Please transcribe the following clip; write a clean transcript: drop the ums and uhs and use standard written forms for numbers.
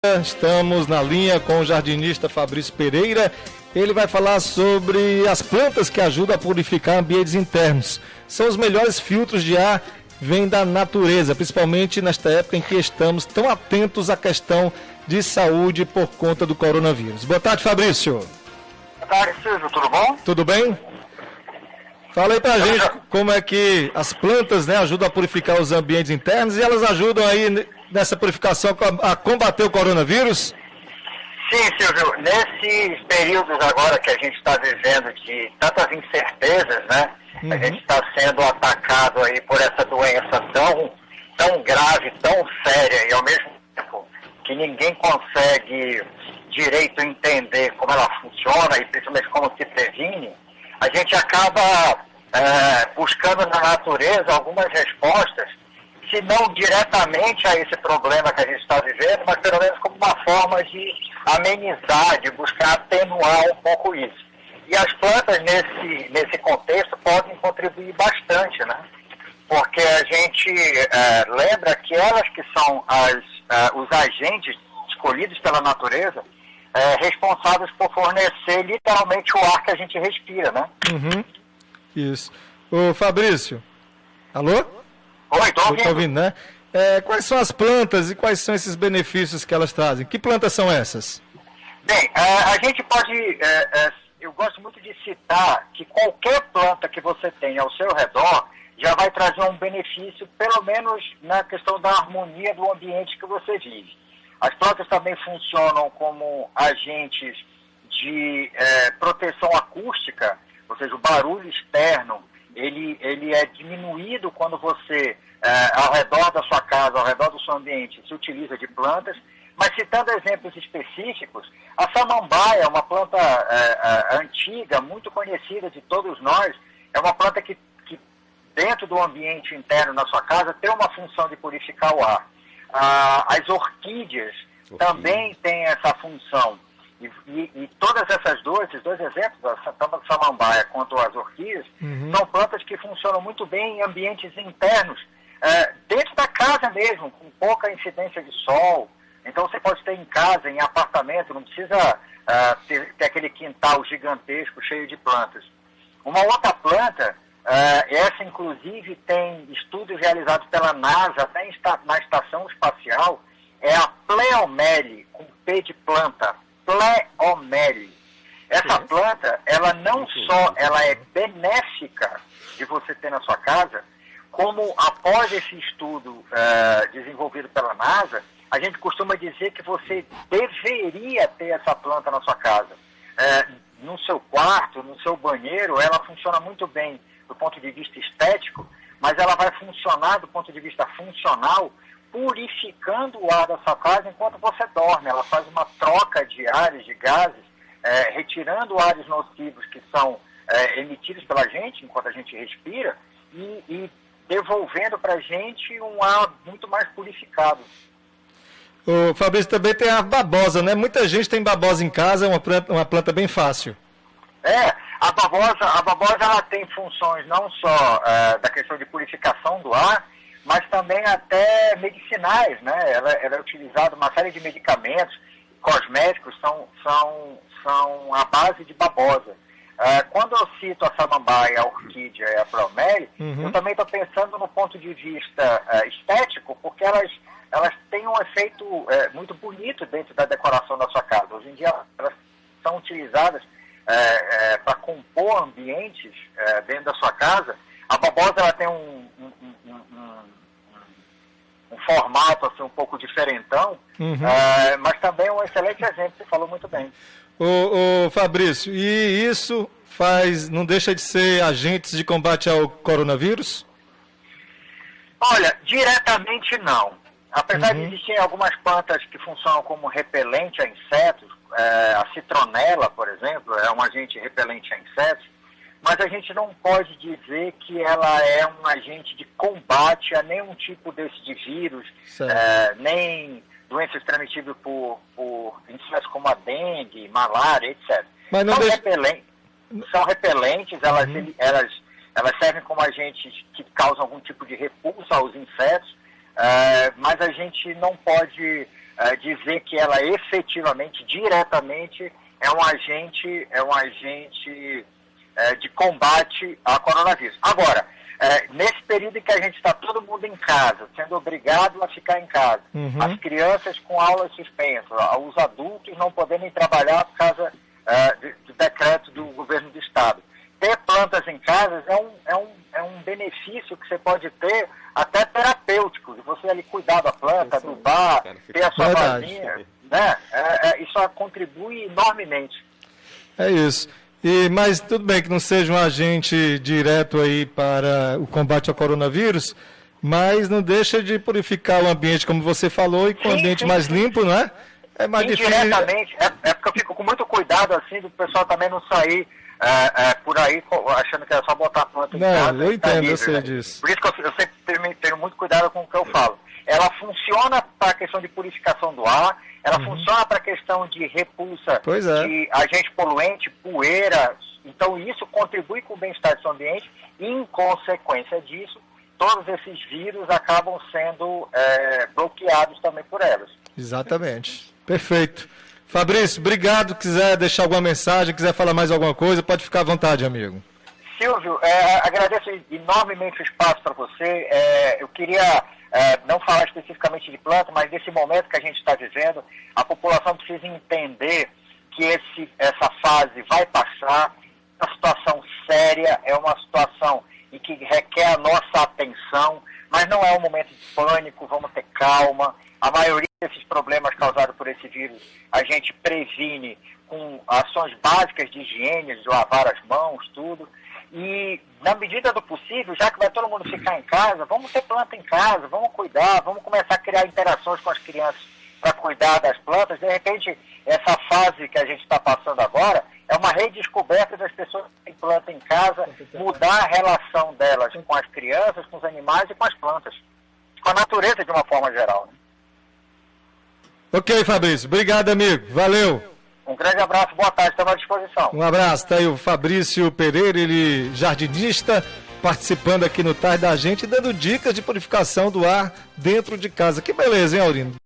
Estamos na linha com o jardinista Fabrício Pereira. Ele vai falar sobre as plantas que ajudam a purificar ambientes internos. São os melhores filtros de ar, vêm da natureza, principalmente nesta época em que estamos tão atentos à questão de saúde por conta do coronavírus. Boa tarde, Fabrício. Boa tarde, Silvio. Tudo bom? Tudo bem? Fala aí pra gente como é que as plantas, ajudam a purificar os ambientes internos e elas ajudam aí nessa purificação a combater o coronavírus? Sim, Silvio. Nesses períodos agora que a gente está vivendo de tantas incertezas, né? A gente está sendo atacado aí por essa doença tão grave, tão séria e ao mesmo tempo que ninguém consegue direito entender como ela funciona e principalmente como se previne, a gente acaba buscando na natureza algumas respostas, se não diretamente a esse problema que a gente está vivendo, mas pelo menos como uma forma de amenizar, de buscar atenuar um pouco isso. E as plantas nesse contexto podem contribuir bastante, né? Porque a gente lembra que elas que são os agentes escolhidos pela natureza, responsáveis por fornecer literalmente o ar que a gente respira, né? Isso. Ô Fabrício, alô? Oi, tô ouvindo. Tô ouvindo, né? Quais são as plantas e quais são esses benefícios que elas trazem? Que plantas são essas? Bem, a gente pode... eu gosto muito de citar que qualquer planta que você tenha ao seu redor já vai trazer um benefício, pelo menos na questão da harmonia do ambiente que você vive. As plantas também funcionam como agentes de proteção acústica, ou seja, o barulho externo, ele é diminuído quando você, ao redor da sua casa, ao redor do seu ambiente, se utiliza de plantas. Mas citando exemplos específicos, a samambaia, uma planta antiga, muito conhecida de todos nós, é uma planta que dentro do ambiente interno na sua casa tem uma função de purificar o ar. As orquídeas também têm essa função. E todas esses dois exemplos, tanto a samambaia quanto as orquídeas, são plantas que funcionam muito bem em ambientes internos, dentro da casa mesmo, com pouca incidência de sol. Então você pode ter em casa, em apartamento, não precisa ter aquele quintal gigantesco cheio de plantas. Uma outra planta, essa inclusive tem estudos realizados pela NASA, até na estação espacial, é a Pleomele, com P de planta, Pleomele. Essa planta, ela não só ela é benéfica de você ter na sua casa, como após esse estudo desenvolvido pela NASA, a gente costuma dizer que você deveria ter essa planta na sua casa. No seu quarto, no seu banheiro, ela funciona muito bem do ponto de vista estético, mas ela vai funcionar do ponto de vista funcional, purificando o ar da sua casa enquanto você dorme. Ela faz uma troca de ares, de gases, retirando ares nocivos que são emitidos pela gente enquanto a gente respira e devolvendo para a gente um ar muito mais purificado. O Fabrício, também tem a babosa, né? Muita gente tem babosa em casa, é uma planta bem fácil. A babosa ela tem funções não só da questão de purificação do ar, mas também até medicinais, né? Ela é utilizada uma série de medicamentos, cosméticos, são à base de babosa. Quando eu cito a samambaia, a orquídea e a Pleomele, eu também estou pensando no ponto de vista estético, porque elas têm um efeito muito bonito dentro da decoração da sua casa. Hoje em dia elas são utilizadas para compor ambientes dentro da sua casa. A babosa ela tem um formato assim, um pouco diferentão, mas também é um excelente exemplo, você falou muito bem. Ô Fabrício, e isso não deixa de ser agentes de combate ao coronavírus? Olha, diretamente não. Apesar de existirem algumas plantas que funcionam como repelente a insetos, a citronela, por exemplo, é um agente repelente a insetos, mas a gente não pode dizer que ela é um agente de combate a nenhum tipo desse de vírus, nem doenças transmitidas por insetos como a dengue, malária, etc. Mas não são repelentes, elas servem como agentes que causam algum tipo de repulsa aos insetos, mas a gente não pode dizer que ela efetivamente, diretamente, é um agente de combate ao coronavírus. Agora, nesse período em que a gente está todo mundo em casa, sendo obrigado a ficar em casa, as crianças com aulas suspensas, os adultos não podendo trabalhar por causa do decreto do governo do estado. Ter plantas em casa é um benefício que você pode ter até terapêutico, de você ali cuidar da planta, adubar, ter a sua vasinha, né? Isso contribui enormemente. É isso. Mas tudo bem que não seja um agente direto aí para o combate ao coronavírus, mas não deixa de purificar o ambiente, como você falou, e com o ambiente mais limpo, não é? É mais difícil. Indiretamente, é porque eu fico com muito cuidado assim do pessoal também não sair por aí achando que é só botar a planta em casa. Não, eu entendo, eu sei né? disso. Por isso que eu sempre tenho muito cuidado com o que eu falo. Ela funciona para a questão de purificação do ar, ela funciona para a questão de repulsa de agente poluente, poeira. Então isso contribui com o bem-estar do seu ambiente e, em consequência disso, todos esses vírus acabam sendo bloqueados também por elas. Exatamente. Perfeito. Fabrício, obrigado. Quiser deixar alguma mensagem, quiser falar mais alguma coisa, pode ficar à vontade, amigo. Silvio, agradeço enormemente o espaço para você. Eu queria não falar especificamente de planta, mas nesse momento que a gente está vivendo, a população precisa entender que essa fase vai passar. É uma situação séria, é uma situação em que requer a nossa atenção, mas não é um momento de pânico, vamos ter calma. A maioria desses problemas causados por esse vírus a gente previne com ações básicas de higiene, de lavar as mãos, tudo. E, na medida do possível, já que vai todo mundo ficar em casa, vamos ter planta em casa, vamos cuidar, vamos começar a criar interações com as crianças para cuidar das plantas. De repente, essa fase que a gente está passando agora é uma redescoberta das pessoas que têm planta em casa, mudar a relação delas com as crianças, com os animais e com as plantas, com a natureza de uma forma geral, né? Ok, Fabrício. Obrigado, amigo. Valeu. Um grande abraço, boa tarde, estamos à disposição. Um abraço, tá aí o Fabrício Pereira, ele jardinista, participando aqui no Tarde da Gente, dando dicas de purificação do ar dentro de casa. Que beleza, hein, Aurindo?